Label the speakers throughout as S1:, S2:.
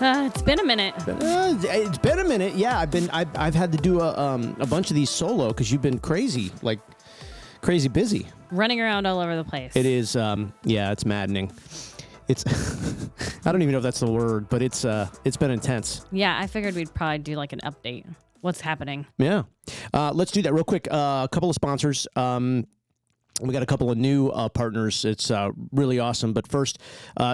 S1: It's been a minute.
S2: It's been a minute. Yeah, I've had to do a bunch of these solo because you've been crazy busy.
S1: Running around all over the place.
S2: It is. It's maddening. It's. I don't even know if that's the word, but it's been intense.
S1: Yeah, I figured we'd probably do like an update. What's happening?
S2: Yeah. Let's do that real quick. A couple of sponsors. We got a couple of new partners. It's really awesome. But first,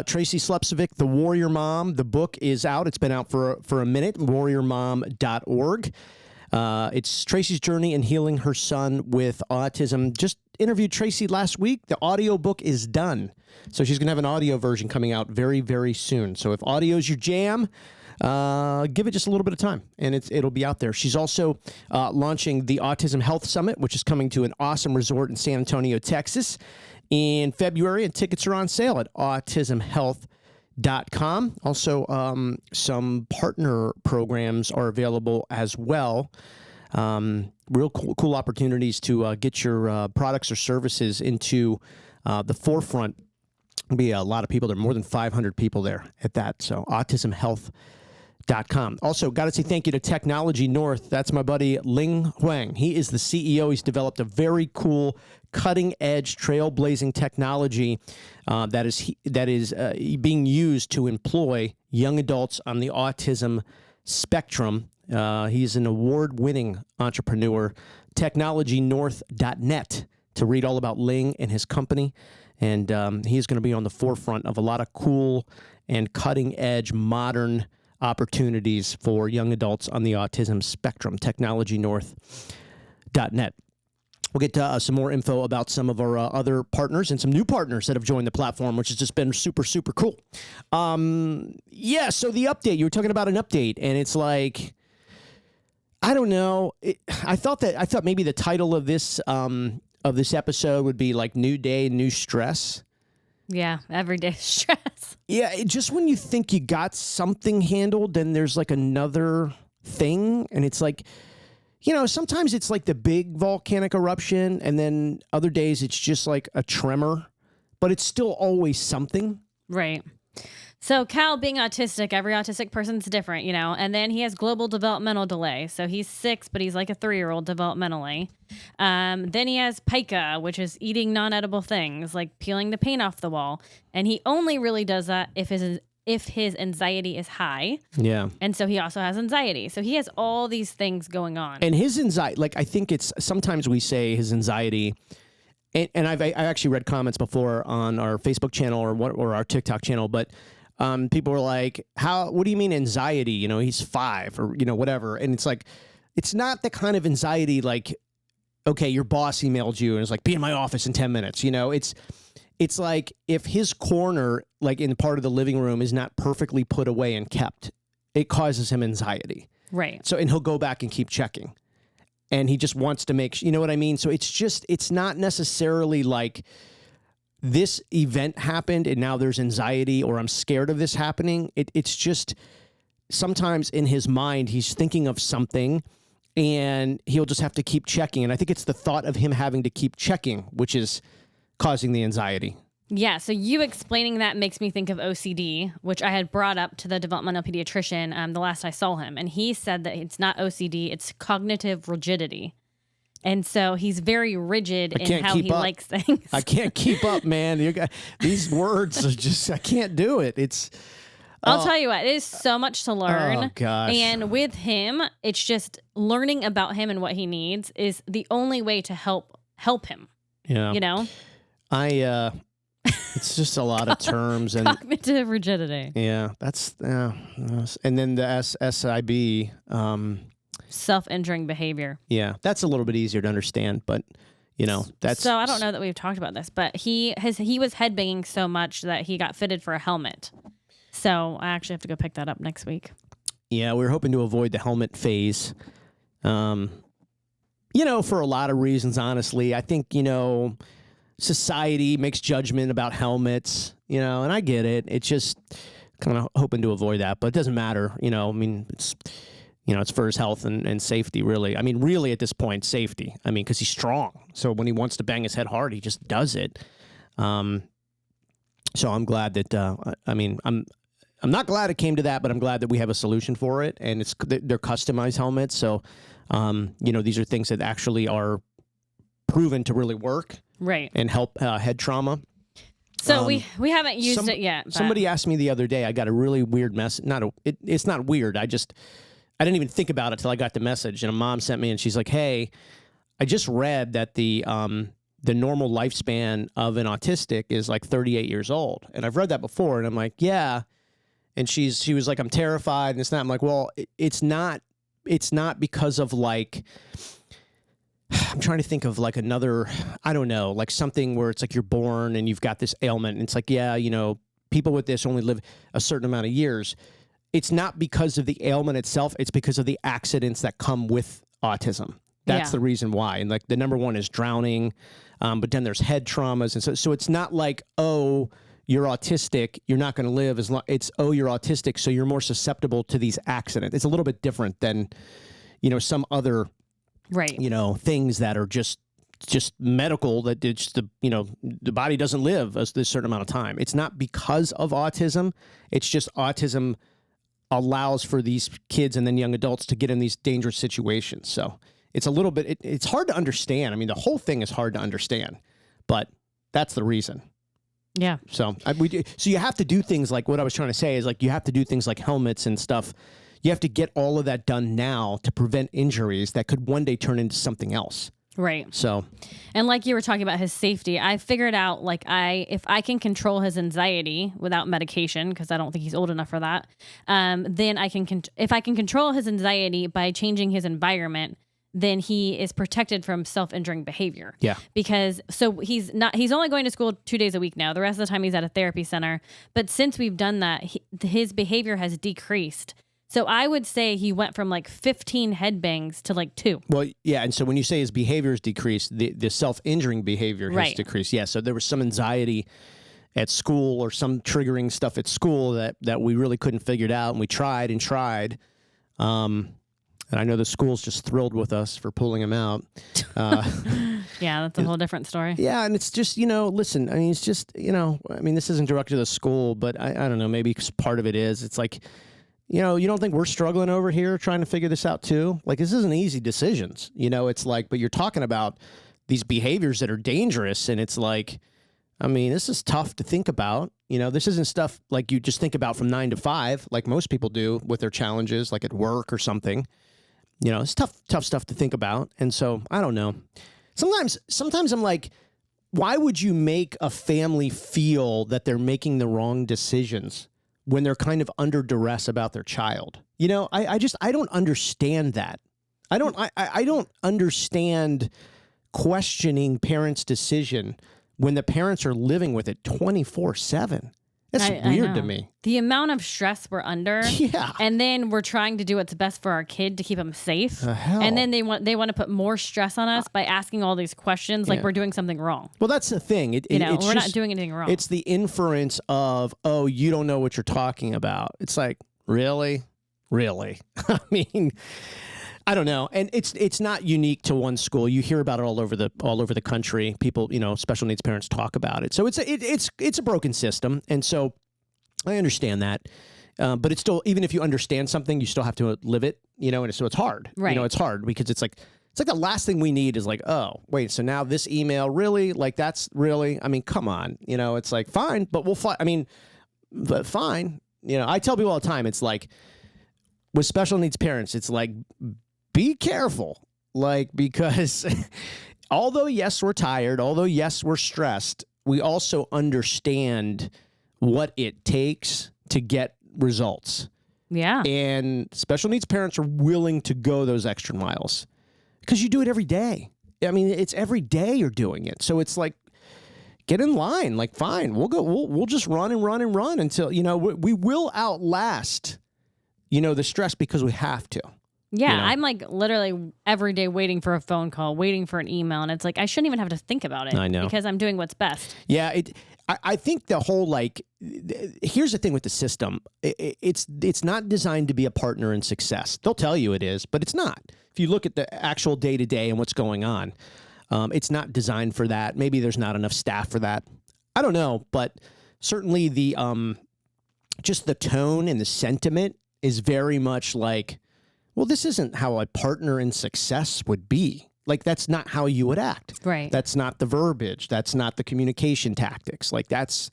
S2: Tracy Slepcevic, The Warrior Mom. The book is out. It's been out for a minute. warriormom.org. It's Tracy's journey in healing her son with autism. Just interviewed Tracy last week. The audio book is done. So she's going to have an audio version coming out very, very soon. So if audio is your jam, give it just a little bit of time, and it'll be out there. She's also launching the Autism Health Summit, which is coming to an awesome resort in San Antonio, Texas, in February, and tickets are on sale at autismhealth.com. Also, some partner programs are available as well. Real cool opportunities to get your products or services into the forefront. There'll be a lot of people there, more than 500 people there at that. So autismhealth.com. Also, got to say thank you to Technology North. That's my buddy Ling Huang. He is the CEO. He's developed a very cool, cutting-edge, trailblazing technology that is being used to employ young adults on the autism spectrum. He's an award-winning entrepreneur. TechnologyNorth.net to read all about Ling and his company. And he's going to be on the forefront of a lot of cool and cutting-edge modern opportunities for young adults on the autism spectrum. TechnologyNorth.net. We'll get some more info about some of our other partners and some new partners that have joined the platform, which has just been super, super cool. So the update, you were talking about an update, and it's like, I don't know. I thought maybe the title of this episode would be like New Day, New Stress.
S1: Yeah, everyday stress.
S2: Yeah, just when you think you got something handled, then there's like another thing, and it's like, sometimes it's like the big volcanic eruption, and then other days it's just like a tremor, but it's still always something.
S1: Right. So Cal being autistic, every autistic person's different, and then he has global developmental delay. So he's 6, but he's like a 3-year-old developmentally. Then he has pica, which is eating non-edible things, like peeling the paint off the wall. And he only really does that if his anxiety is high. Yeah. And so he also has anxiety. So he has all these things going on.
S2: And his anxiety, like I think it's, sometimes we say his anxiety, and I actually read comments before on our Facebook channel or our TikTok channel, but people were like, what do you mean anxiety? He's 5 or, whatever. And it's like, it's not the kind of anxiety like, okay, your boss emailed you and it's like, be in my office in 10 minutes. It's like if his corner, like in part of the living room, is not perfectly put away and kept, it causes him anxiety.
S1: Right.
S2: So, and he'll go back and keep checking. And he just wants to make, you know what I mean? So it's not necessarily like, this event happened and now there's anxiety or I'm scared of this happening. It's just sometimes in his mind, he's thinking of something and he'll just have to keep checking. And I think it's the thought of him having to keep checking, which is causing the anxiety.
S1: Yeah. So you explaining that makes me think of OCD, which I had brought up to the developmental pediatrician the last I saw him. And he said that it's not OCD, it's cognitive rigidity. And so he's very rigid in how he likes things.
S2: I can't keep up, man. These words are just, I can't do it.
S1: I'll tell you what, it is so much to learn.
S2: Oh, gosh.
S1: And with him, it's just learning about him and what he needs is the only way to help him.
S2: Yeah. It's just a lot of terms. And
S1: cognitive rigidity.
S2: Yeah, that's, and then the SIB,
S1: self-injuring behavior.
S2: Yeah, that's a little bit easier to understand, but that's...
S1: So I don't know that we've talked about this, but he was headbanging so much that he got fitted for a helmet. So I actually have to go pick that up next week.
S2: Yeah, we were hoping to avoid the helmet phase. For a lot of reasons, honestly. I think, society makes judgment about helmets, and I get it. It's just kind of hoping to avoid that, but it doesn't matter. It's for his health and safety, really. I mean, really, at this point, safety. I mean, because he's strong. So when he wants to bang his head hard, he just does it. So I'm glad that, I'm not glad it came to that, but I'm glad that we have a solution for it, and they're customized helmets. So, these are things that actually are proven to really work,
S1: right,
S2: and help head trauma.
S1: So we haven't used it yet. But.
S2: Somebody asked me the other day. I got a really weird message. It's not weird. I didn't even think about it till I got the message, and a mom sent me, and she's like, "Hey, I just read that the normal lifespan of an autistic is like 38 years old," and I've read that before, and I'm like, "Yeah." And she was like, "I'm terrified," and it's not. I'm like, "Well, it's not because of like." I'm trying to think of like another, I don't know, like something where it's like you're born and you've got this ailment, and it's like, yeah, people with this only live a certain amount of years. It's not because of the ailment itself. It's because of the accidents that come with autism. That's the reason why. And like the number one is drowning, but then there's head traumas. And so it's not like, oh, you're autistic, you're not going to live as long. It's, oh, you're autistic, so you're more susceptible to these accidents. It's a little bit different than, some other
S1: right,
S2: things that are just medical, that it's the body doesn't live this certain amount of time. It's not because of autism. It's just autism allows for these kids and then young adults to get in these dangerous situations. So it's a little bit, it's hard to understand. I mean, the whole thing is hard to understand, but that's the reason.
S1: Yeah.
S2: So so you have to do things like what I was trying to say is like, you have to do things like helmets and stuff. You have to get all of that done now to prevent injuries that could one day turn into something else.
S1: Right.
S2: So,
S1: and like you were talking about his safety, I figured out like if I can control his anxiety without medication, because I don't think he's old enough for that, then if I can control his anxiety by changing his environment, then he is protected from self-injuring behavior.
S2: Yeah.
S1: Because he's only going to school 2 days a week now. The rest of the time he's at a therapy center. But since we've done that, his behavior has decreased. So I would say he went from like 15 headbangs to like 2.
S2: Well, yeah. And so when you say his behavior has decreased, the self-injuring behavior has decreased. Yeah. So there was some anxiety at school or some triggering stuff at school that we really couldn't figure it out. And we tried and tried. And I know the school's just thrilled with us for pulling him out.
S1: Yeah, that's a whole different story.
S2: Yeah, and it's just, listen, I mean, it's just, this isn't directed to the school, but I don't know, maybe part of it is. It's like, you don't think we're struggling over here trying to figure this out too? Like, this isn't easy decisions. It's like, but you're talking about these behaviors that are dangerous, and it's like, I mean, this is tough to think about. This isn't stuff like you just think about from 9 to 5, like most people do with their challenges, like at work or something. It's tough stuff to think about. And so, I don't know. Sometimes I'm like, why would you make a family feel that they're making the wrong decisions when they're kind of under duress about their child? I don't understand that. I don't understand questioning parents' decision when the parents are living with it 24/7. That's weird to me.
S1: The amount of stress we're under.
S2: Yeah.
S1: And then we're trying to do what's best for our kid to keep them safe.
S2: Hell.
S1: And then they want to put more stress on us by asking all these questions like we're doing something wrong.
S2: Well, that's the thing.
S1: We're not doing anything wrong.
S2: It's the inference of, oh, you don't know what you're talking about. It's like, really? Really? I mean, I don't know. And it's not unique to one school. You hear about it all over the country. People, special needs parents talk about it. So it's a broken system. And so I understand that. But it's still, even if you understand something, you still have to live it, and so it's hard.
S1: Right.
S2: It's hard because it's like the last thing we need is like, oh, wait, so now this email, really? Like, that's really, I mean, come on. It's like, fine, but we'll fly. I mean, but fine. I tell people all the time, it's like, with special needs parents, it's like, be careful, because although, yes, we're tired, although, yes, we're stressed, we also understand what it takes to get results.
S1: Yeah.
S2: And special needs parents are willing to go those extra miles because you do it every day. I mean, it's every day you're doing it. So it's like, get in line. Like, fine, we'll just run and run and run until, we will outlast, the stress because we have to.
S1: Yeah, I'm like literally every day waiting for a phone call, waiting for an email, and it's like I shouldn't even have to think about it.
S2: I know.
S1: Because I'm doing what's best.
S2: Yeah, I think the whole here's the thing with the system. It's not designed to be a partner in success. They'll tell you it is, but it's not. If you look at the actual day-to-day and what's going on, it's not designed for that. Maybe there's not enough staff for that. I don't know, but certainly the just the tone and the sentiment is very much like, well, this isn't how a partner in success would be. Like, that's not how you would act.
S1: Right.
S2: That's not the verbiage. That's not the communication tactics. Like, that's,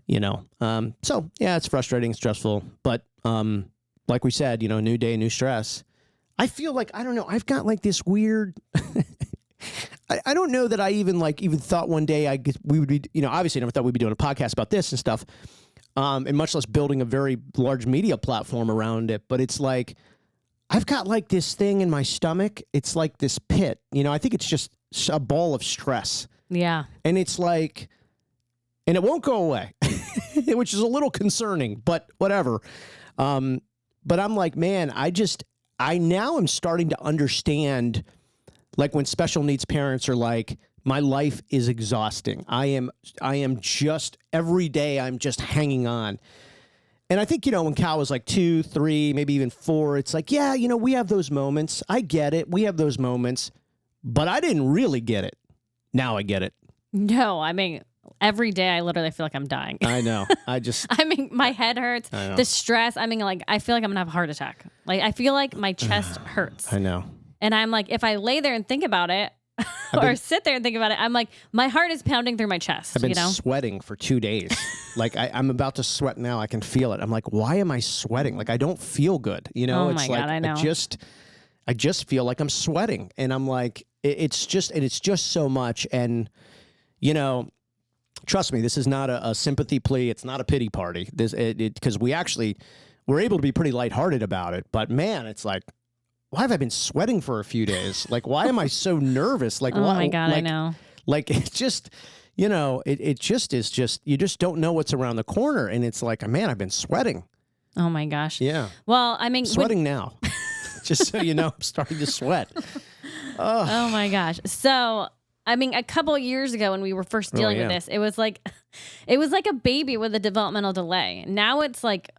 S2: so yeah, it's frustrating, stressful, but like we said, new day, new stress. I feel like, I don't know, I've got like this weird, I don't know that I even thought one day we would be, obviously I never thought we'd be doing a podcast about this and stuff, and much less building a very large media platform around it. But it's like, I've got like this thing in my stomach. It's like this pit, I think it's just a ball of stress.
S1: Yeah.
S2: And it's like, and it won't go away, which is a little concerning, but whatever. But I'm like, man, I now am starting to understand, like, when special needs parents are like, my life is exhausting. I am just, every day I'm just hanging on. And I think, when Cal was like 2, 3, maybe even 4, it's like, yeah, we have those moments. I get it. We have those moments, but I didn't really get it. Now I get it.
S1: No, I mean, every day I literally feel like I'm dying.
S2: I know. I
S1: mean, my head hurts. The stress. I mean, like, I feel like I'm going to have a heart attack. Like, I feel like my chest hurts.
S2: I know.
S1: And I'm like, if I lay there and think about it, or sit there and think about it, I'm like, my heart is pounding through my chest.
S2: I've been sweating for 2 days. Like, I'm about to sweat now. I can feel it. I'm like, why am I sweating? Like, I don't feel good.
S1: Oh
S2: It's
S1: my
S2: like,
S1: God, I know.
S2: I just feel like I'm sweating. And I'm like, it's just so much. And, trust me, this is not a sympathy plea. It's not a pity party. Because we're able to be pretty lighthearted about it. But man, it's like, why have I been sweating for a few days? Like, why am I so nervous? Like,
S1: oh
S2: why,
S1: my God,
S2: like,
S1: I know.
S2: Like, it's just, it just is just, you just don't know what's around the corner. And it's like, man, I've been sweating.
S1: Oh my gosh.
S2: Yeah.
S1: Well, I mean,
S2: sweating now. Just so you know, I'm starting to sweat.
S1: Oh my gosh. So, I mean, a couple of years ago when we were first dealing with this, it was like a baby with a developmental delay. Now it's like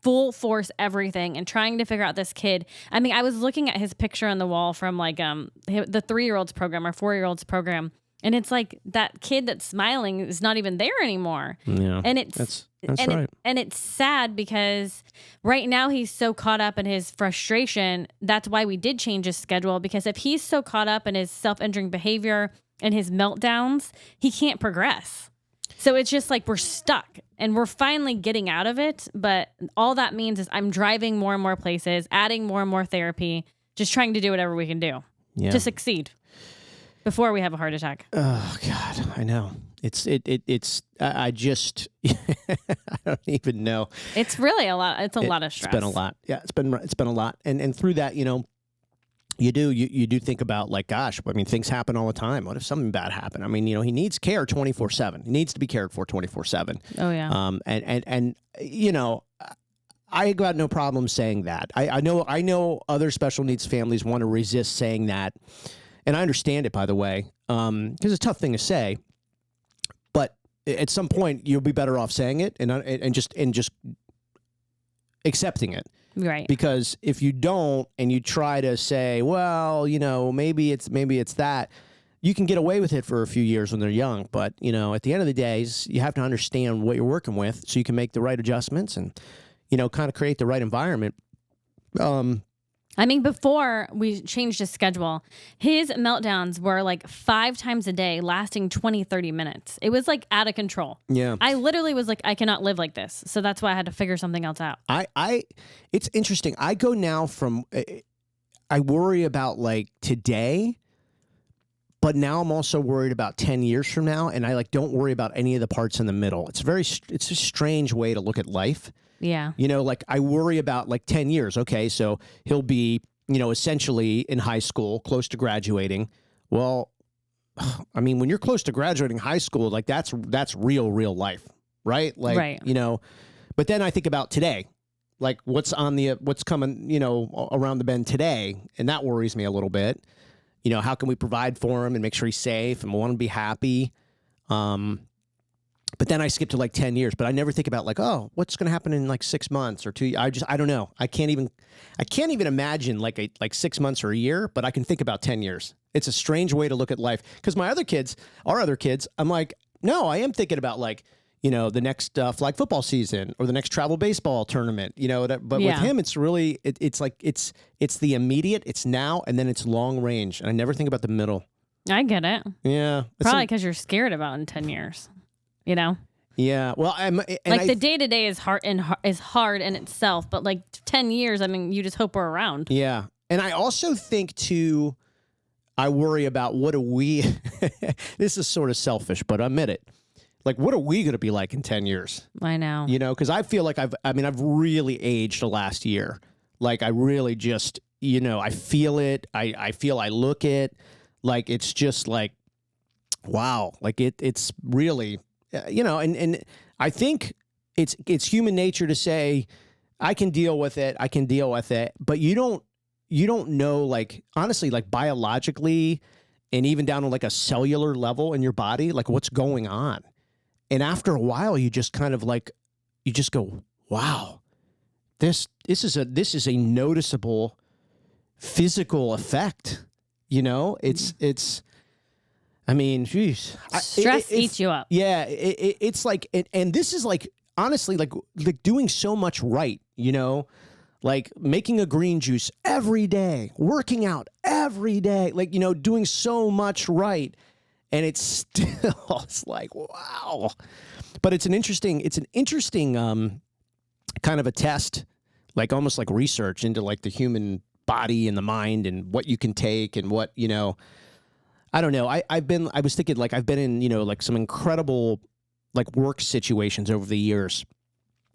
S1: full force everything and trying to figure out this kid. I mean, I was looking at his picture on the wall from like the 3-year-olds program or 4-year-olds program, and it's like that kid that's smiling is not even there anymore.
S2: Yeah,
S1: and it's
S2: that's right.
S1: And it's sad because right now he's so caught up in his frustration. That's why we did change his schedule, because if he's so caught up in his self-injuring behavior and his meltdowns, he can't progress. So it's just like we're stuck and we're finally getting out of it. But all that means is I'm driving more and more places, adding more and more therapy, just trying to do whatever we can do to succeed before we have a heart attack.
S2: Oh God, I know. I just, I don't even know.
S1: It's really a lot. It's a lot of stress.
S2: It's been a lot. Yeah, it's been a lot. And through that, you do think about, like, gosh, I mean, things happen all the time. What if something bad happened? I mean, he needs care 24/7. He needs to be cared for 24/7.
S1: Oh yeah.
S2: And I got no problem saying that. I know other special needs families want to resist saying that, and I understand it, by the way, because it's a tough thing to say. But at some point, you'll be better off saying it and just accepting it.
S1: Right.
S2: Because if you don't and you try to say, well, maybe it's that, you can get away with it for a few years when they're young. But, at the end of the day, you have to understand what you're working with so you can make the right adjustments and, kind of create the right environment.
S1: I mean, before we changed his schedule, his meltdowns were like 5 times a day, lasting 20, 30 minutes. It was like out of control.
S2: Yeah.
S1: I literally was like, I cannot live like this. So that's why I had to figure something else out.
S2: It's interesting. I go now from, I worry about like today, but now I'm also worried about 10 years from now. And I don't worry about any of the parts in the middle. It's a strange way to look at life.
S1: Yeah.
S2: Like I worry about like 10 years. Okay. So he'll be, essentially in high school, close to graduating. Well, I mean, when you're close to graduating high school, like that's real life, right? Like,
S1: right.
S2: But then I think about today, like what's coming, around the bend today. And that worries me a little bit. How can we provide for him and make sure he's safe and we want him to be happy? But then I skip to like 10 years, but I never think about like, oh, what's going to happen in like 6 months or 2 years? I don't know. I can't even imagine like 6 months or a year, but I can think about 10 years. It's a strange way to look at life. Because our other kids, I'm like, no, I am thinking about like, the next flag football season or the next travel baseball tournament, but with him, it's really, it's like, it's the immediate, it's now, and then it's long range. And I never think about the middle.
S1: I get it.
S2: Yeah.
S1: Probably because you're scared about in 10 years,
S2: Yeah. Well,
S1: the day-to-day is hard in itself, but like 10 years, I mean, you just hope we're around.
S2: Yeah. And I also think too, I worry about what are we, this is sort of selfish, but I admit it. Like, what are we going to be like in 10 years?
S1: I know.
S2: Because I feel like I've really aged the last year. Like, I really just, I feel it. I feel I look it. Like, it's just like, wow. Like, it's really, and I think it's human nature to say, I can deal with it. But you don't know, like, honestly, like biologically and even down to like a cellular level in your body, like what's going on. And after a while, you just kind of like, you just go, wow, this is a noticeable physical effect. It's, I mean, geez.
S1: Stress eats you up.
S2: Yeah. It's like, and this is like, honestly, like doing so much right, like making a green juice every day, working out every day, like, doing so much right. And it's still, it's like, wow. But it's an interesting kind of a test, like almost like research into like the human body and the mind and what you can take and what, I don't know. I was thinking like I've been in, like some incredible like work situations over the years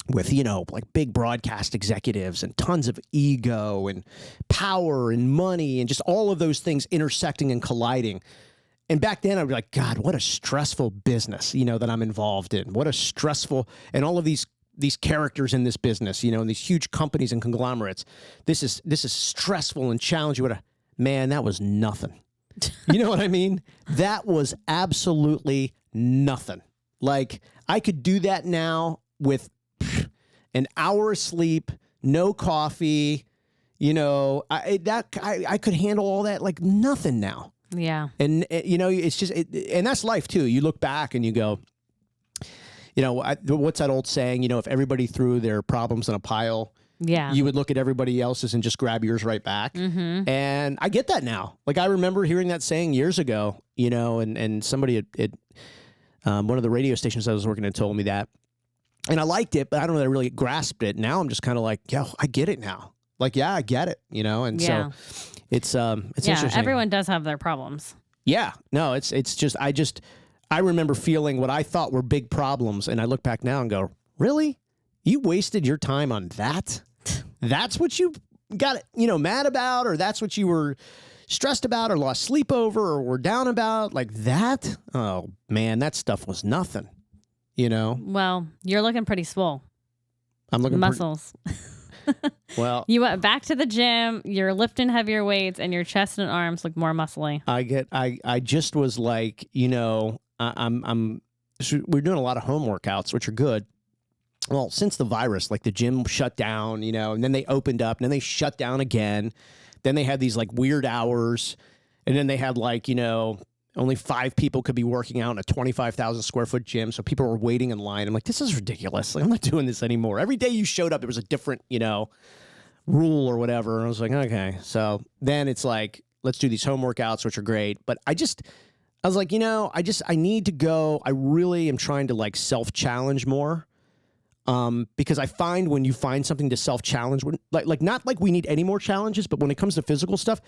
S2: with, like big broadcast executives and tons of ego and power and money and just all of those things intersecting and colliding. And back then I'd be like, God, what a stressful business, that I'm involved in. What a stressful, and all of these characters in this business, and these huge companies and conglomerates. This is stressful and challenging. Man, that was nothing. You know what I mean? That was absolutely nothing. Like I could do that now with an hour of sleep, no coffee, I could handle all that like nothing now.
S1: Yeah.
S2: And, it's just, and that's life too. You look back and you go, what's that old saying? If everybody threw their problems in a pile, you would look at everybody else's and just grab yours right back. Mm-hmm. And I get that now. Like I remember hearing that saying years ago, and somebody at one of the radio stations I was working at told me that. And I liked it, but I don't know that I really grasped it. Now I'm just kind of like, I get it now. Like, yeah, I get it, and so it's interesting.
S1: Everyone does have their problems.
S2: Yeah, no, it's just, I remember feeling what I thought were big problems. And I look back now and go, really? You wasted your time on that? That's what you got, mad about, or that's what you were stressed about or lost sleep over or were down about, like that? Oh man, that stuff was nothing, Well,
S1: you're looking pretty swole.
S2: I'm looking
S1: muscles. Well, you went back to the gym, you're lifting heavier weights, and your chest and arms look more muscly.
S2: I just was like, we're doing a lot of home workouts, which are good. Well, since the virus, like the gym shut down, and then they opened up and then they shut down again. Then they had these like weird hours, and then they had like, only 5 people could be working out in a 25,000 square foot gym. So people were waiting in line. I'm like, this is ridiculous. Like, I'm not doing this anymore. Every day you showed up, there was a different, rule or whatever. And I was like, okay. So then it's like, let's do these home workouts, which are great. But I was like, I need to go. I really am trying to like self-challenge more. Because I find when you find something to self-challenge, like not like we need any more challenges, but when it comes to physical stuff,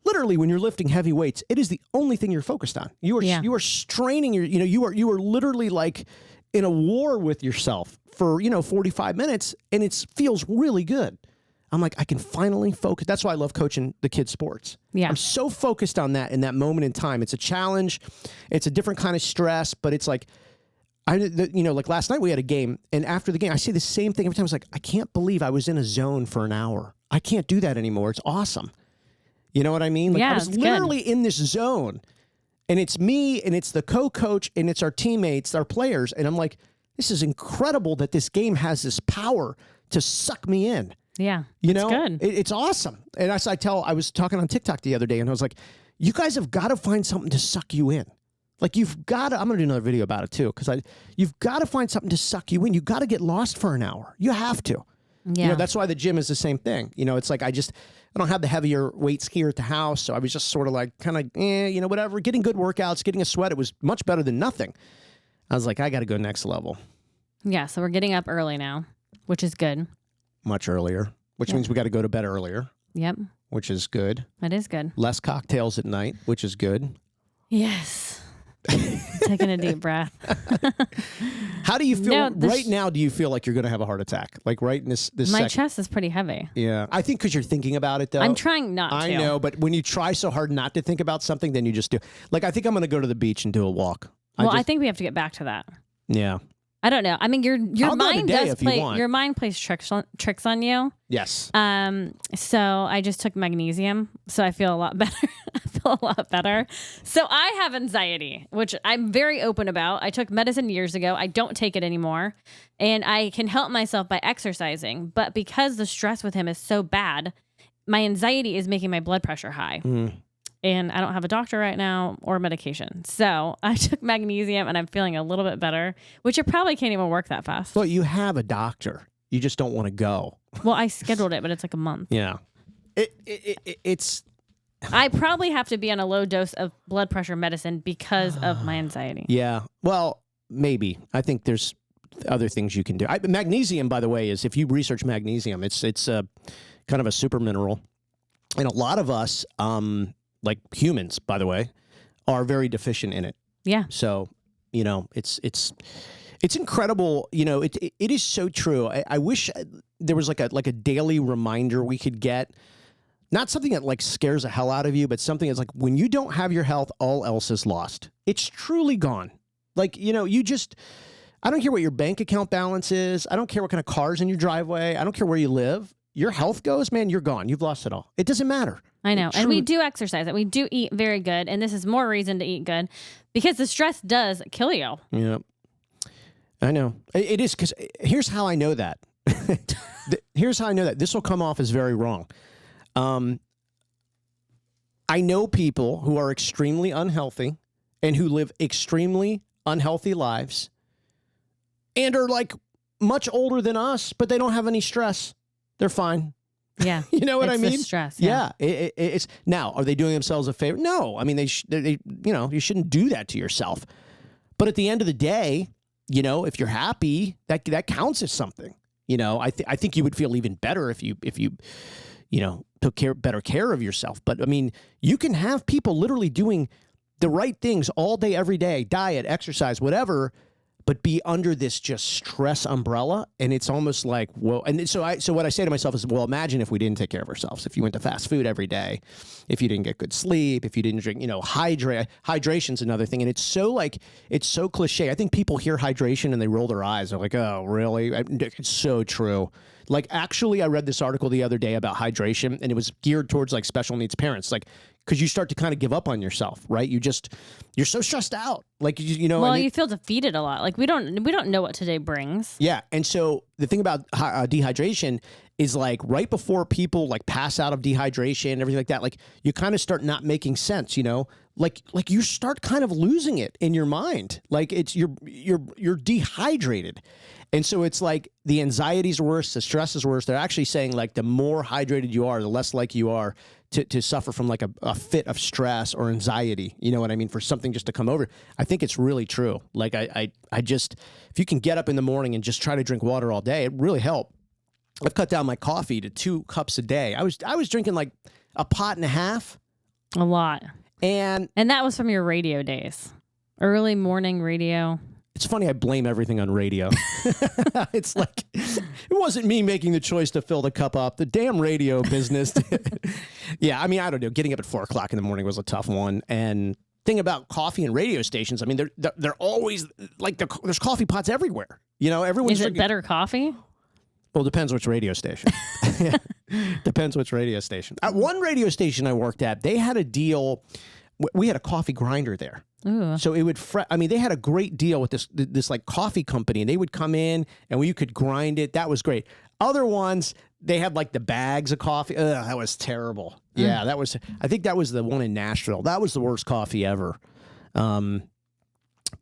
S2: literally when you're lifting heavy weights, it is the only thing you're focused on. You are straining you are literally like in a war with yourself for, 45 minutes, and it feels really good. I'm like, I can finally focus. That's why I love coaching the kids' sports.
S1: Yeah.
S2: I'm so focused on that in that moment in time. It's a challenge. It's a different kind of stress, but it's like, like last night we had a game, and after the game, I say the same thing every time. I was like, I can't believe I was in a zone for an hour. I can't do that anymore. It's awesome. You know what I mean? Like,
S1: yeah,
S2: I was literally in this zone, and it's me, and it's the co-coach, and it's our teammates, our players, and I'm like, this is incredible that this game has this power to suck me in.
S1: Yeah,
S2: it's
S1: good.
S2: It's awesome. And I was talking on TikTok the other day, and I was like, you guys have got to find something to suck you in. Like you've got to, I'm going to do another video about it too, because you've got to find something to suck you in. You got to get lost for an hour. You have to.
S1: Yeah.
S2: You know, that's why the gym is the same thing. You know, it's like I don't have the heavier weights here at the house. So I was just sort of like kind of, you know, whatever, getting good workouts, getting a sweat. It was much better than nothing. I was like, I got to go next level.
S1: Yeah. So we're getting up early now, which is good.
S2: Much earlier, which means we got to go to bed earlier.
S1: Yep.
S2: Which is good.
S1: That is good.
S2: Less cocktails at night, which is good.
S1: Yes. Taking a deep breath.
S2: How do you feel right now? Do you feel like you're going to have a heart attack? Like right in this
S1: My
S2: second?
S1: chest is pretty heavy.
S2: Yeah. I think because you're thinking about it, though.
S1: I'm trying not to.
S2: I know, but when you try so hard not to think about something, then you just do. Like, I think I'm going to go to the beach and do a walk.
S1: I think we have to get back to that.
S2: Yeah.
S1: I don't know. I mean, your mind does play. Your mind plays tricks on you.
S2: Yes.
S1: So I just took magnesium, so I feel a lot better. I feel a lot better. So I have anxiety, which I'm very open about. I took medicine years ago. I don't take it anymore, and I can help myself by exercising. But because the stress with him is so bad, my anxiety is making my blood pressure high. And I don't have a doctor right now or medication. So I took magnesium and I'm feeling a little bit better, which it probably can't even work that fast.
S2: Well, you have a doctor. You just don't want to go.
S1: Well, I scheduled it, but it's like a month.
S2: Yeah. It's...
S1: I probably have to be on a low dose of blood pressure medicine because of my anxiety.
S2: Yeah. Well, maybe. I think there's other things you can do. Magnesium, by the way, is if you research magnesium, it's kind of a super mineral. And a lot of us... like humans, by the way, are very deficient in it.
S1: Yeah.
S2: So, you know, it's incredible. You know, it is so true. I wish there was like a daily reminder we could get. Not something that like scares the hell out of you, but something that's like when you don't have your health, all else is lost. It's truly gone. Like, you know, I don't care what your bank account balance is. I don't care what kind of cars in your driveway. I don't care where you live. Your health goes, man, you're gone. You've lost it all. It doesn't matter.
S1: I know. And we do exercise it. We do eat very good. And this is more reason to eat good because the stress does kill you.
S2: Yeah. I know. It is because here's how I know that. Here's how I know that. This will come off as very wrong. I know people who are extremely unhealthy and who live extremely unhealthy lives and are like much older than us, but they don't have any stress. They're fine.
S1: Yeah.
S2: You know what I mean?
S1: The stress.
S2: Yeah. It's now, are they doing themselves a favor? No. I mean, they you know, you shouldn't do that to yourself. But at the end of the day, you know, if you're happy, that counts as something. You know, I think you would feel even better if you know, took better care of yourself. But I mean, you can have people literally doing the right things all day, every day, diet, exercise, whatever, but be under this just stress umbrella. And it's almost like, well, and so what I say to myself is, well, imagine if we didn't take care of ourselves, if you went to fast food every day, if you didn't get good sleep, if you didn't drink, you know, hydration's another thing. And it's so cliche. I think people hear hydration and they roll their eyes. They're like, oh, really? It's so true. Like, actually, I read this article the other day about hydration, and it was geared towards like special needs parents. Like, because you start to kind of give up on yourself, right? You're so stressed out. Like, you know.
S1: Well, you feel defeated a lot. Like, we don't know what today brings.
S2: Yeah. And so the thing about dehydration is like right before people like pass out of dehydration and everything like that, like you kind of start not making sense, you know, like you start kind of losing it in your mind. Like you're dehydrated. And so it's like the anxiety's worse, the stress is worse. They're actually saying like the more hydrated you are, the less likely you are to suffer from like a fit of stress or anxiety. You know what I mean? For something just to come over. I think it's really true. Like I just, if you can get up in the morning and just try to drink water all day, it really helps. I've cut down my coffee to 2 cups a day. I was drinking like a pot and a half.
S1: A lot.
S2: And
S1: that was from your radio days. Early morning radio.
S2: It's funny, I blame everything on radio. It's like, it wasn't me making the choice to fill the cup up. The damn radio business. Yeah, I mean, I don't know. Getting up at 4 o'clock in the morning was a tough one. And thing about coffee and radio stations, I mean, they're always, like, there's coffee pots everywhere. You know, everyone's
S1: Is it better coffee?
S2: Well, depends which radio station. Depends which radio station. At one radio station I worked at, they had a deal. We had a coffee grinder there.
S1: Ooh.
S2: So it would, I mean, they had a great deal with this like coffee company, and they would come in and you could grind it. That was great. Other ones, they had like the bags of coffee. Ugh, that was terrible. Yeah, I think that was the one in Nashville. That was the worst coffee ever.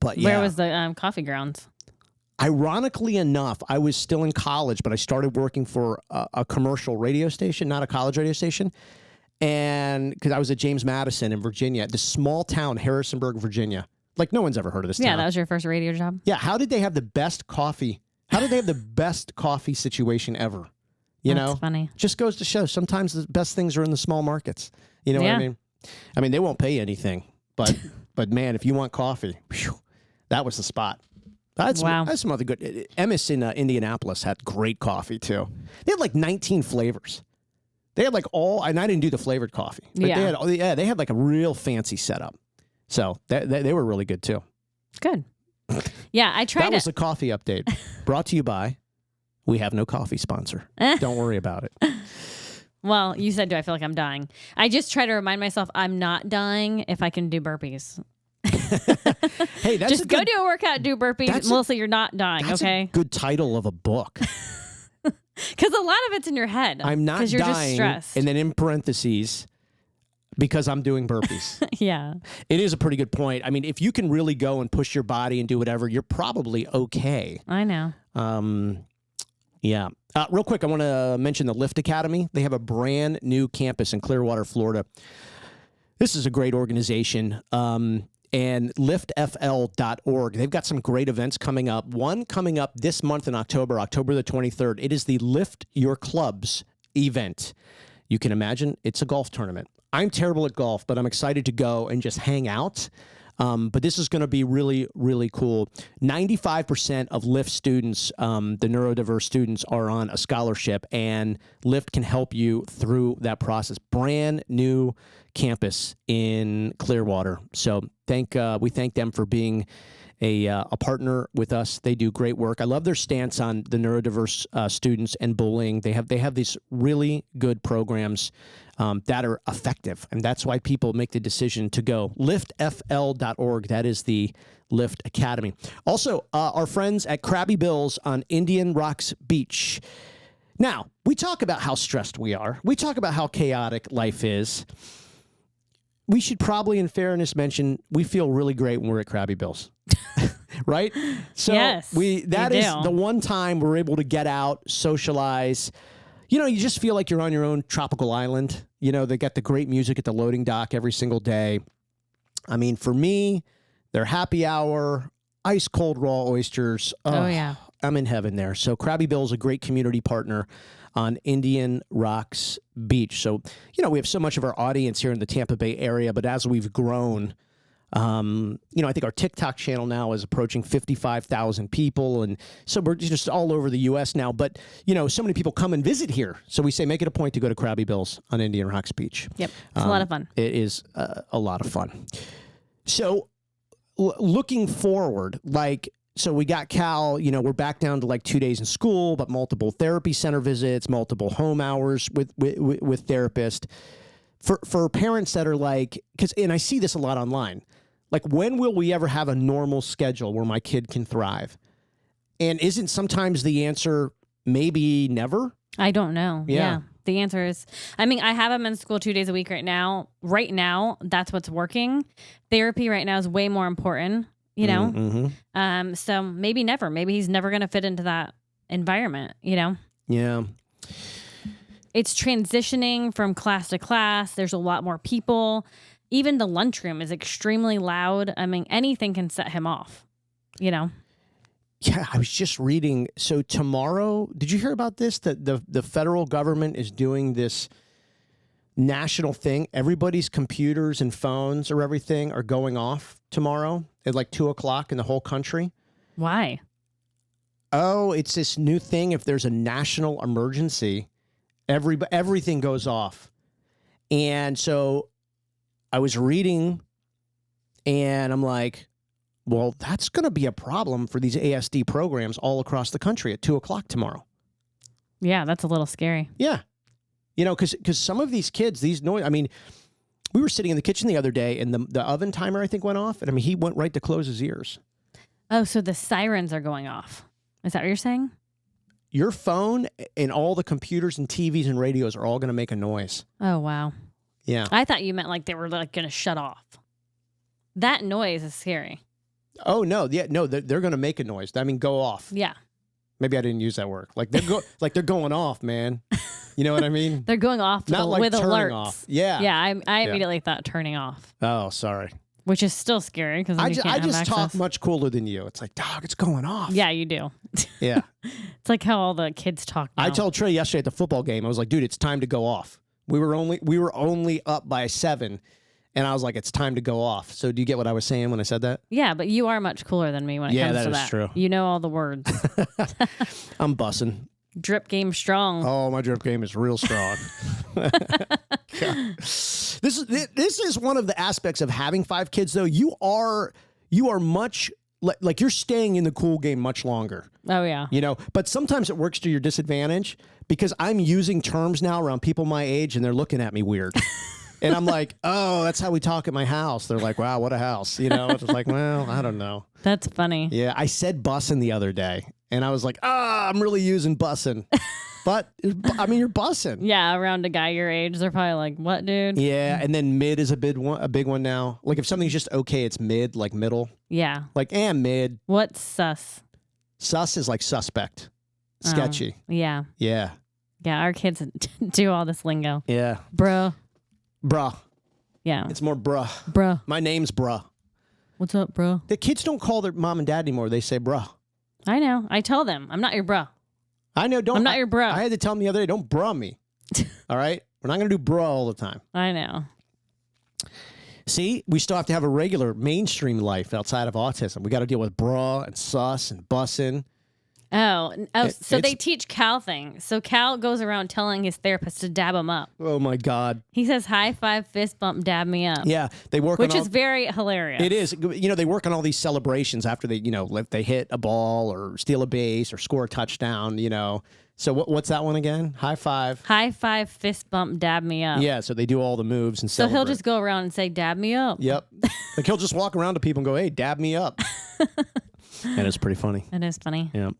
S2: But
S1: Where
S2: yeah,
S1: was the coffee grounds?
S2: ironically enough, I was still in college, but I started working for a commercial radio station, not a college radio station. And because I was at James Madison in Virginia, this small town, Harrisonburg, Virginia. Like, no one's ever heard of this town.
S1: Yeah, that was your first radio job.
S2: Yeah, how did they have the best coffee? How did they have the best coffee situation ever? You
S1: That's
S2: know,
S1: funny.
S2: just goes to show sometimes the best things are in the small markets. You know what I mean? I mean, they won't pay anything, but man, if you want coffee, whew, that was the spot. That's some other good. Emmis in Indianapolis had great coffee too. They had like 19 flavors. They had like and I didn't do the flavored coffee. But they had like a real fancy setup. So they were really good too.
S1: Good. Yeah, I tried.
S2: That was the coffee update. Brought to you by. We have no coffee sponsor. Don't worry about it.
S1: Well, you said, do I feel like I'm dying? I just try to remind myself I'm not dying if I can do burpees.
S2: Hey, that's
S1: just go do a workout, do burpees. Melissa, you're not dying,
S2: that's
S1: okay?
S2: A good title of a book.
S1: Because a lot of it's in your head.
S2: I'm not dying.
S1: You're just stressed.
S2: And then in parentheses, because I'm doing burpees.
S1: Yeah.
S2: It is a pretty good point. I mean, if you can really go and push your body and do whatever, you're probably okay.
S1: I know.
S2: Yeah. Real quick, I want to mention the Lift Academy. They have a brand new campus in Clearwater, Florida. This is a great organization. And liftfl.org. They've got some great events coming up. One coming up this month in October the 23rd. It is the Lift Your Clubs event. You can imagine it's a golf tournament. I'm terrible at golf, but I'm excited to go and just hang out. But this is going to be really, really cool. 95% of Lyft students, the neurodiverse students, are on a scholarship, and Lyft can help you through that process. Brand new campus in Clearwater. So we thank them for being a partner with us. They do great work. I love their stance on the neurodiverse students and bullying. They have these really good programs that are effective, and that's why people make the decision to go. liftfl.org. That is the Lift Academy. Also, our friends at Krabby Bill's on Indian Rocks Beach. Now, we talk about how stressed we are. We talk about how chaotic life is. We should probably, in fairness, mention we feel really great when we're at Krabby Bill's. Right? So
S1: yes,
S2: that is the one time we're able to get out, socialize. You know, you just feel like you're on your own tropical island. You know, they got the great music at the loading dock every single day. I mean, for me, their happy hour, ice cold raw oysters.
S1: Oh yeah.
S2: I'm in heaven there. So Krabby Bill's a great community partner on Indian Rocks Beach. So, you know, we have so much of our audience here in the Tampa Bay area, but as we've grown, you know, I think our TikTok channel now is approaching 55,000 people. And so we're just all over the U.S. now. But, you know, so many people come and visit here. So we say make it a point to go to Krabby Bill's on Indian Rocks Beach.
S1: Yep. It's a lot of fun.
S2: It is a lot of fun. So looking forward, so we got Cal, you know, we're back down to like 2 days in school, but multiple therapy center visits, multiple home hours with therapists. For parents that are like, and I see this a lot online, like, when will we ever have a normal schedule where my kid can thrive? And isn't sometimes the answer maybe never?
S1: I don't know.
S2: Yeah.
S1: The answer is, I mean, I have him in school 2 days a week right now. Right now, that's what's working. Therapy right now is way more important, you know?
S2: Mm-hmm.
S1: So maybe never. Maybe he's never going to fit into that environment, you know?
S2: Yeah.
S1: It's transitioning from class to class. There's a lot more people. Even the lunchroom is extremely loud. I mean, anything can set him off, you know?
S2: Yeah, I was just reading. So tomorrow, did you hear about this? That the federal government is doing this national thing. Everybody's computers and phones or everything are going off tomorrow at like 2:00 in the whole country.
S1: Why?
S2: Oh, it's this new thing. If there's a national emergency, everything goes off. And so I was reading, and I'm like, well, that's going to be a problem for these ASD programs all across the country at 2:00 tomorrow.
S1: Yeah, that's a little scary.
S2: Yeah. You know, because some of these kids, I mean, we were sitting in the kitchen the other day, and the oven timer, I think, went off. And I mean, he went right to close his ears.
S1: Oh, so the sirens are going off. Is that what you're saying?
S2: Your phone and all the computers and TVs and radios are all going to make a noise.
S1: Oh, wow.
S2: Yeah.
S1: I thought you meant like they were like going to shut off. That noise is scary.
S2: Oh no, yeah, no, they're going to make a noise. I mean, go off.
S1: Yeah.
S2: Maybe I didn't use that word. Like they're going off, man. You know what I mean?
S1: They're going off
S2: Not like
S1: with
S2: turning
S1: alerts.
S2: off. Yeah.
S1: Yeah, I immediately thought turning off,
S2: Oh, sorry.
S1: which is still scary because
S2: I
S1: you can't have
S2: just
S1: access.
S2: talk much cooler than you. It's like, dog, it's going off.
S1: Yeah, you do.
S2: Yeah.
S1: It's like how all the kids talk now.
S2: I told Trey yesterday at the football game, I was like, dude, it's time to go off. We were only up by 7, and I was like, it's time to go off. So do you get what I was saying when I said that?
S1: Yeah, but you are much cooler than me when it comes
S2: that
S1: to
S2: is
S1: that.
S2: true.
S1: You know all the words.
S2: I'm bussing.
S1: Drip game strong.
S2: Oh, my drip game is real strong. This is one of the aspects of having 5 kids, though. You are much like you're staying in the cool game much longer.
S1: Oh yeah.
S2: You know, but sometimes it works to your disadvantage because I'm using terms now around people my age and they're looking at me weird. And I'm like, oh, that's how we talk at my house. They're like, wow, what a house. You know, it's like, well, I don't know.
S1: That's funny.
S2: Yeah, I said bussin' the other day and I was like, I'm really using bussin'. But I mean, you're bussin'.
S1: Yeah, around a guy your age, they're probably like, "What, dude?"
S2: Yeah, and then mid is a big one now. Like if something's just okay, it's mid, like middle.
S1: Yeah.
S2: Like mid.
S1: What's sus?
S2: Sus is like suspect, sketchy.
S1: Yeah.
S2: Yeah.
S1: Yeah, our kids do all this lingo.
S2: Yeah.
S1: Bruh.
S2: Bruh.
S1: Yeah.
S2: It's more bruh.
S1: Bruh.
S2: My name's bruh.
S1: What's up, bro?
S2: The kids don't call their mom and dad anymore. They say bruh.
S1: I know. I tell them, I'm not your bruh.
S2: I know.
S1: I'm not your bruh.
S2: I had to tell them the other day, don't bruh me. All right? We're not going to do bruh all the time.
S1: I know.
S2: See, we still have to have a regular mainstream life outside of autism. We got to deal with bruh and sus and bussin'.
S1: So they teach Cal things. So Cal goes around telling his therapist to dab him up.
S2: Oh, my God.
S1: He says, high five, fist bump, dab me up.
S2: Yeah, they work
S1: Which
S2: on
S1: is very hilarious.
S2: It is. You know, they work on all these celebrations after they, you know, if they hit a ball or steal a base or score a touchdown, you know. So what's that one again? High five.
S1: High five, fist bump, dab me up.
S2: Yeah, so they do all the moves and
S1: So
S2: celebrate.
S1: he'll just go around and say, dab me up.
S2: Yep. Like he'll just walk around to people and go, hey, dab me up. And it's pretty funny.
S1: It is funny.
S2: Yeah.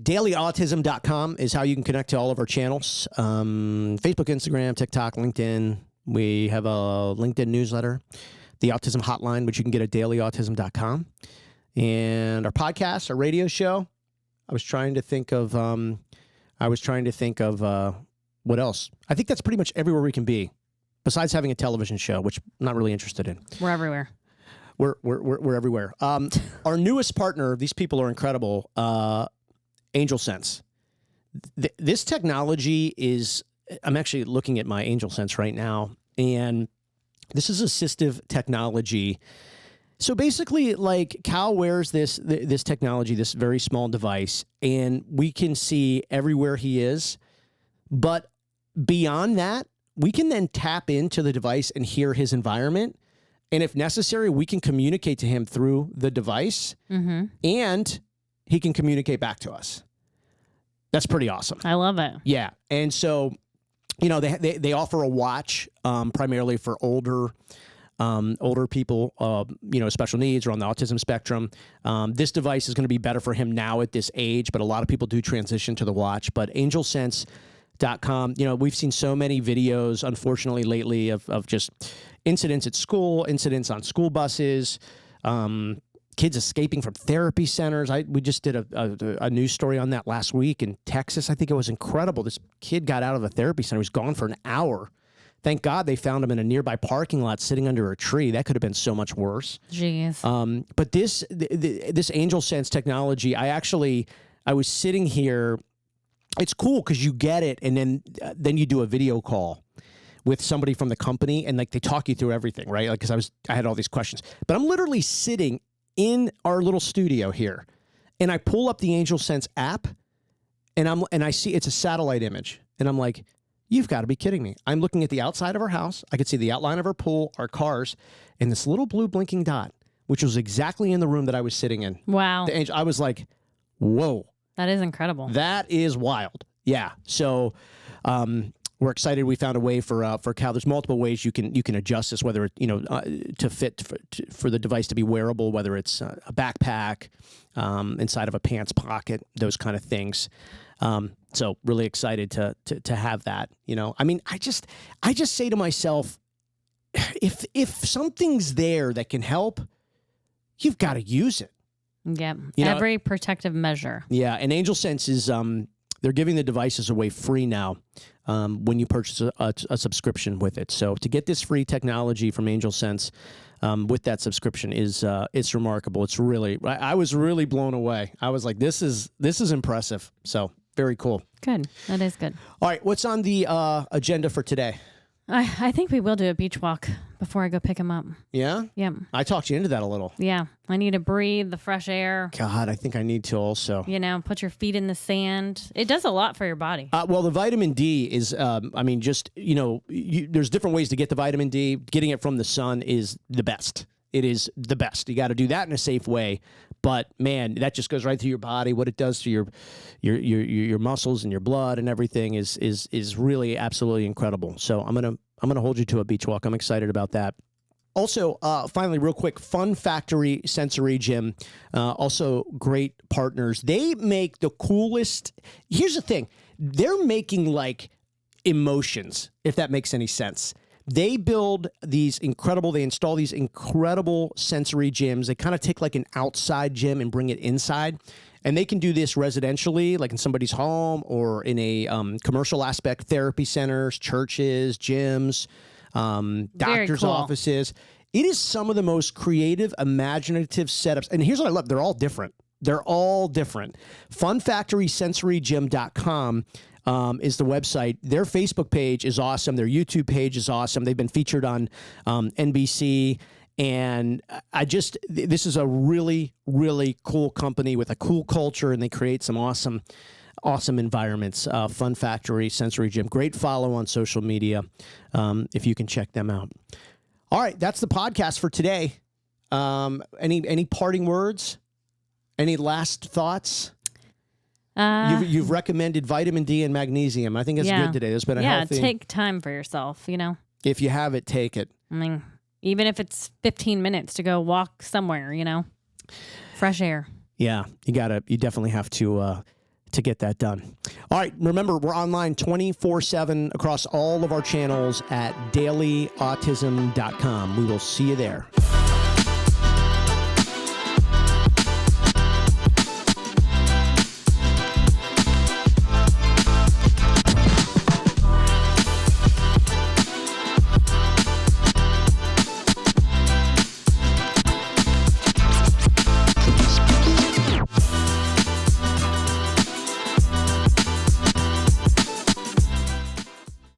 S2: DailyAutism.com is how you can connect to all of our channels. Facebook, Instagram, TikTok, LinkedIn. We have a LinkedIn newsletter, the Autism Hotline, which you can get at DailyAutism.com. And our podcast, our radio show. I was trying to think of what else. I think that's pretty much everywhere we can be, besides having a television show, which I'm not really interested in.
S1: We're everywhere.
S2: We're everywhere. Our newest partner, these people are incredible. Angel Sense. This technology is. I'm actually looking at my Angel Sense right now, and this is assistive technology. So basically, like Cal wears this technology, this very small device, and we can see everywhere he is. But beyond that, we can then tap into the device and hear his environment. And if necessary, we can communicate to him through the device, and he can communicate back to us. That's pretty awesome.
S1: I love it.
S2: Yeah. And so, you know, they offer a watch primarily for older people, you know, special needs or on the autism spectrum. This device is going to be better for him now at this age, but a lot of people do transition to the watch. But angelsense.com, you know, we've seen so many videos, unfortunately, lately of just incidents at school, incidents on school buses, kids escaping from therapy centers. We just did a news story on that last week in Texas. I think it was incredible. This kid got out of a therapy center. He was gone for an hour. Thank God they found him in a nearby parking lot sitting under a tree. That could have been so much worse.
S1: Jeez.
S2: But this Angel Sense technology, I was sitting here. It's cool because you get it, and then you do a video call with somebody from the company, and like they talk you through everything, right? Like because I had all these questions, but I'm literally sitting in our little studio here, and I pull up the Angel Sense app, and I see it's a satellite image, and I'm like, you've got to be kidding me. I'm looking at the outside of our house. I could see the outline of our pool, our cars, and this little blue blinking dot, which was exactly in the room that I was sitting in.
S1: Wow.
S2: I was like, whoa.
S1: That is incredible.
S2: That is wild. Yeah. So we're excited. We found a way for Cal. There's multiple ways you can adjust this, whether it, to fit for the device to be wearable, whether it's a backpack, inside of a pants pocket, those kind of things. So really excited to have that. I mean, I just say to myself, if something's there that can help, you've got to use it.
S1: Yeah.
S2: You know-
S1: Every protective measure.
S2: Yeah, and Angel Sense is they're giving the devices away free now when you purchase a subscription with it. So to get this free technology from Angel Sense with that subscription is it's remarkable. It's really I was really blown away. I was like, this is impressive. So very cool.
S1: Good. That is good.
S2: All right, what's on the agenda for today?
S1: I think we will do a beach walk before I go pick him up.
S2: Yeah?
S1: Yeah.
S2: I talked you into that a little.
S1: Yeah. I need to breathe the fresh air.
S2: God, I think I need to also.
S1: You know, put your feet in the sand. It does a lot for your body.
S2: Well, the vitamin D is, I mean, just, you know, there's different ways to get the vitamin D. Getting it from the sun is the best. It is the best. You got to do that in a safe way. But man, that just goes right through your body. What it does to your muscles and your blood and everything is really absolutely incredible. So I'm gonna hold you to a beach walk. I'm excited about that. Also, finally, real quick, Fun Factory Sensory Gym, also great partners. They make the coolest. Here's the thing: they're making like emotions, if that makes any sense. They build these incredible, they install these incredible sensory gyms. They kind of take like an outside gym and bring it inside. And they can do this residentially, like in somebody's home or in a commercial aspect, therapy centers, churches, gyms, doctors'
S1: cool.
S2: offices. It is some of the most creative, imaginative setups. And here's what I love. They're all different. They're all different. FunFactorySensoryGym.com is the website. Their Facebook page is awesome. Their YouTube page is awesome. They've been featured on NBC. And this is a really, really cool company with a cool culture, and they create some awesome environments. Fun Factory Sensory Gym. Great follow on social media if you can check them out. All right, that's the podcast for today. Any parting words? Any last thoughts? You've recommended vitamin D and magnesium. I think it's good today. There's been a healthy...
S1: take time for yourself, you know.
S2: If you have it, take it.
S1: I mean, even if it's 15 minutes to go walk somewhere, you know, fresh air. Yeah, you definitely have to get that done. All right, remember, we're online 24/7 across all of our channels at dailyautism.com. We will see you there.